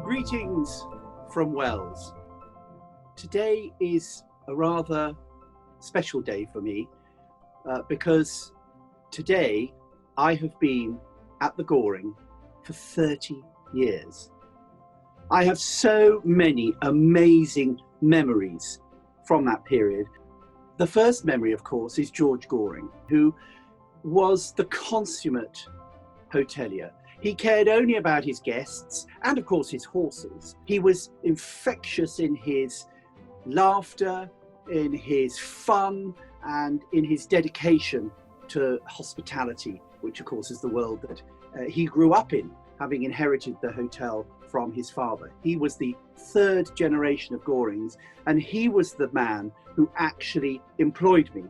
Greetings from Wells. Today is a rather special day for me because today I have been at the Goring for 30 years. I have so many amazing memories from that period. The first memory, of course, is George Goring, who was the consummate hotelier. He cared only about his guests and, of course, his horses. He was infectious in his laughter, in his fun, and in his dedication to hospitality, which, of course, is the world that he grew up in, having inherited the hotel from his father. He was the third generation of Gorings, and he was the man who actually employed me.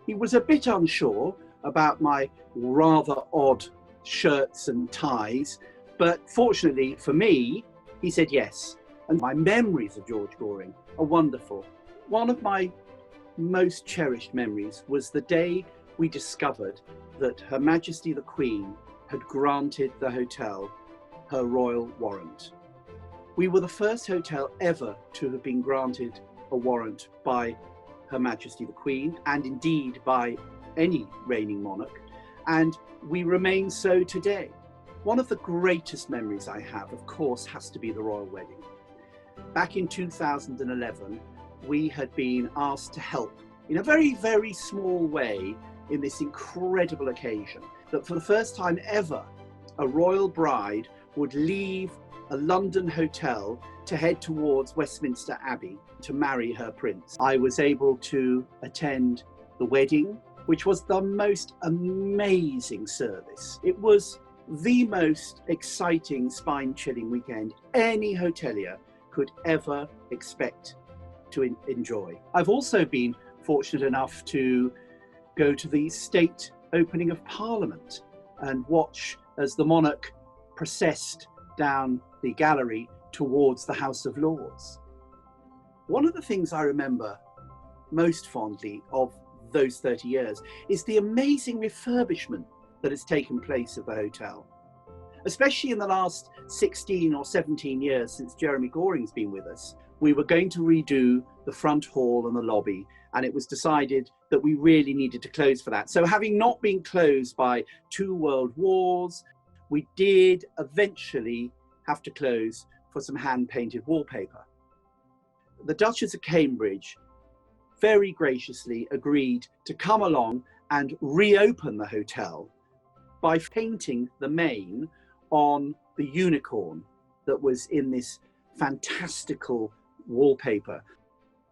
He was a bit unsure about my rather odd shirts and ties, but fortunately for me, he said yes. And my memories of George Goring are wonderful. One of my most cherished memories was the day we discovered that Her Majesty the Queen had granted the hotel her royal warrant. We were the first hotel ever to have been granted a warrant by Her Majesty the Queen, and indeed by any reigning monarch, and we remain so today. One of the greatest memories I have, of course, has to be the royal wedding. Back in 2011, we had been asked to help in a very, very small way in this incredible occasion, that for the first time ever, a royal bride would leave a London hotel to head towards Westminster Abbey to marry her prince. I was able to attend the wedding, which was the most amazing service. It was the most exciting, spine-chilling weekend any hotelier could ever expect to enjoy. I've also been fortunate enough to go to the state opening of Parliament and watch as the monarch processed down the gallery towards the House of Lords. One of the things I remember most fondly of those 30 years is the amazing refurbishment that has taken place at the hotel. Especially in the last 16 or 17 years since Jeremy Goring's been with us, we were going to redo the front hall and the lobby, and it was decided that we really needed to close for that. So having not been closed by 2 world wars, we did eventually have to close for some hand-painted wallpaper. The Duchess of Cambridge very graciously agreed to come along and reopen the hotel by painting the main on the unicorn that was in this fantastical wallpaper.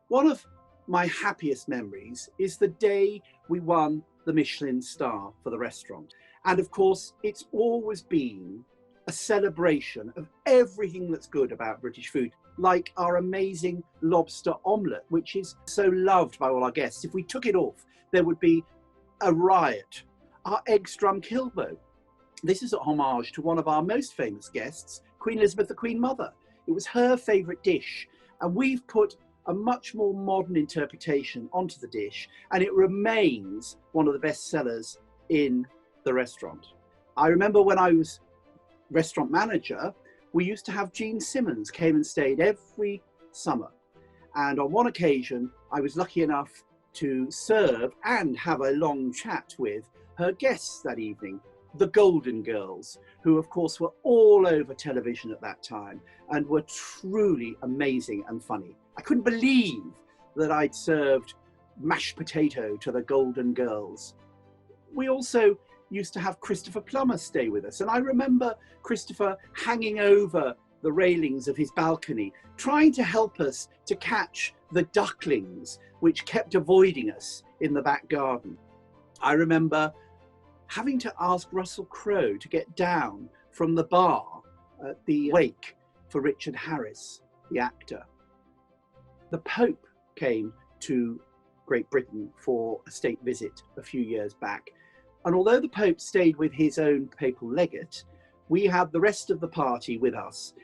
One of my happiest memories is the day we won the Michelin star for the restaurant. And of course, it's always been a celebration of everything that's good about British food, like our amazing lobster omelette, which is so loved by all our guests. If we took it off, there would be a riot. Our egg strum kilbo. This is a homage to one of our most famous guests, Queen Elizabeth, the Queen Mother. It was her favourite dish, and we've put a much more modern interpretation onto the dish, and it remains one of the best sellers in the restaurant. I remember when I was restaurant manager, we used to have Jean Simmons came and stayed every summer. And on one occasion, I was lucky enough to serve and have a long chat with her guests that evening, the Golden Girls, who of course were all over television at that time and were truly amazing and funny. I couldn't believe that I'd served mashed potato to the Golden Girls. We also used to have Christopher Plummer stay with us. And I remember Christopher hanging over the railings of his balcony, trying to help us to catch the ducklings, which kept avoiding us in the back garden. I remember having to ask Russell Crowe to get down from the bar at the wake for Richard Harris, the actor. The Pope came to Great Britain for a state visit a few years back. And although the Pope stayed with his own papal legate, we had the rest of the party with us,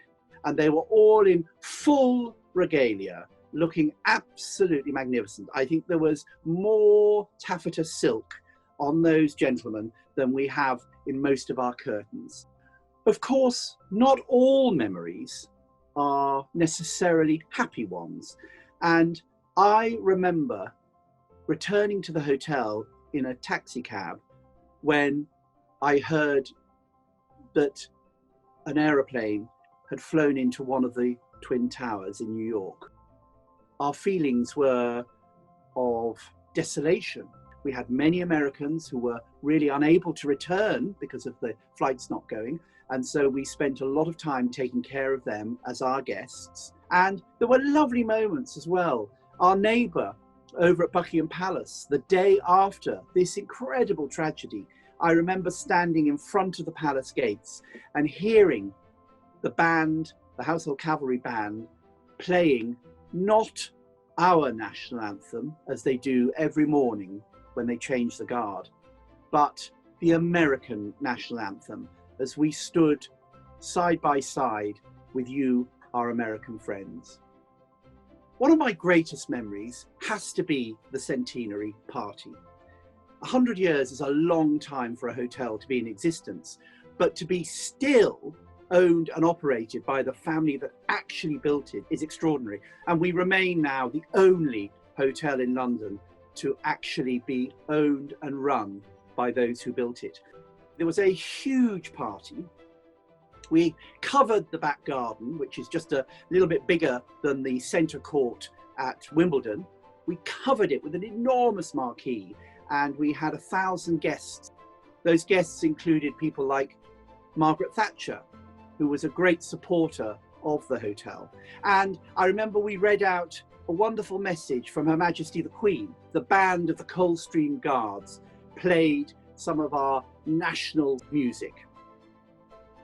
and they were all in full regalia, looking absolutely magnificent. I think there was more taffeta silk on those gentlemen than we have in most of our curtains. Of course, not all memories are necessarily happy ones. And I remember returning to the hotel in a taxi cab when I heard that an aeroplane had flown into one of the Twin Towers in New York. Our feelings were of desolation. We had many Americans who were really unable to return because of the flights not going. And so we spent a lot of time taking care of them as our guests. And there were lovely moments as well. Our neighbour over at Buckingham Palace, the day after this incredible tragedy, I remember standing in front of the palace gates and hearing the band, the Household Cavalry Band, playing not our national anthem, as they do every morning when they change the guard, but the American national anthem, as we stood side by side with you, our American friends. One of my greatest memories has to be the centenary party. 100 years is a long time for a hotel to be in existence, but to be still owned and operated by the family that actually built it is extraordinary. And we remain now the only hotel in London to actually be owned and run by those who built it. There was a huge party. We covered the back garden, which is just a little bit bigger than the centre court at Wimbledon. We covered it with an enormous marquee, and we had 1,000 guests. Those guests included people like Margaret Thatcher, who was a great supporter of the hotel. And I remember we read out a wonderful message from Her Majesty the Queen. The band of the Coldstream Guards played some of our national music.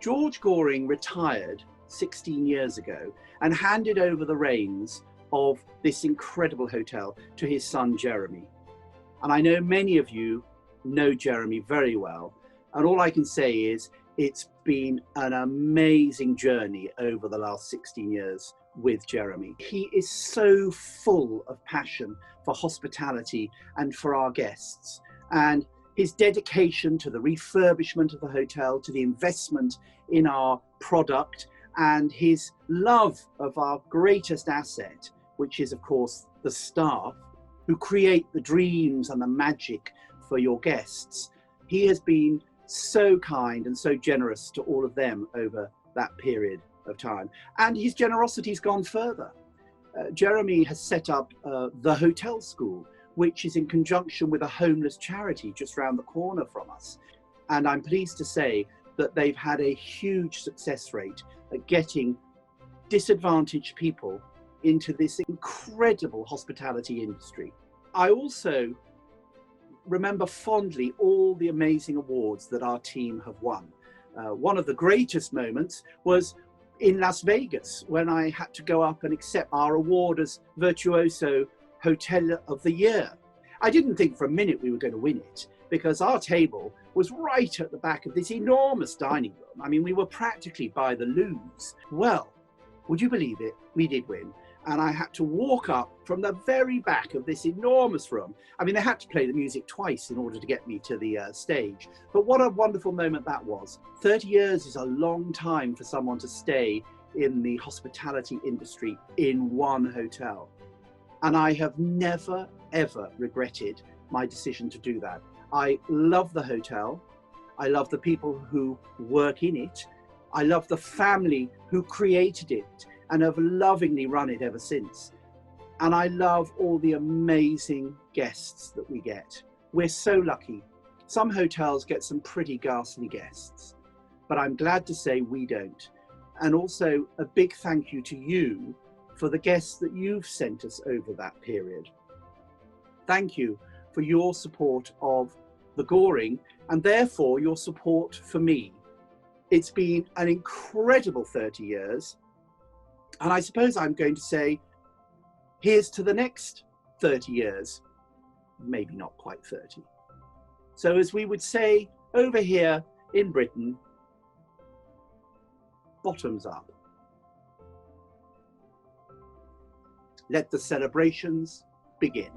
George Goring retired 16 years ago and handed over the reins of this incredible hotel to his son, Jeremy. And I know many of you know Jeremy very well. And all I can say is it's been an amazing journey over the last 16 years with Jeremy. He is so full of passion for hospitality and for our guests. And his dedication to the refurbishment of the hotel, to the investment in our product, and his love of our greatest asset, which is, of course, the staff who create the dreams and the magic for your guests. He has been so kind and so generous to all of them over that period of time. And his generosity's gone further. Jeremy has set up the Hotel School, which is in conjunction with a homeless charity just round the corner from us. And I'm pleased to say that they've had a huge success rate at getting disadvantaged people into this incredible hospitality industry. I also remember fondly all the amazing awards that our team have won. One of the greatest moments was in Las Vegas, when I had to go up and accept our award as Virtuoso Hotel of the Year. I didn't think for a minute we were going to win it, because our table was right at the back of this enormous dining room. I mean, we were practically by the loos. Well, would you believe it? We did win. And I had to walk up from the very back of this enormous room. I mean, they had to play the music twice in order to get me to the stage. But what a wonderful moment that was. 30 years is a long time for someone to stay in the hospitality industry in one hotel. And I have never, ever regretted my decision to do that. I love the hotel. I love the people who work in it. I love the family who created it and have lovingly run it ever since. And I love all the amazing guests that we get. We're so lucky. Some hotels get some pretty ghastly guests, but I'm glad to say we don't. And also a big thank you to you for the guests that you've sent us over that period. Thank you for your support of the Goring, and therefore your support for me. It's been an incredible 30 years. And I suppose I'm going to say, here's to the next 30 years, maybe not quite 30. So as we would say over here in Britain, bottoms up. Let the celebrations begin.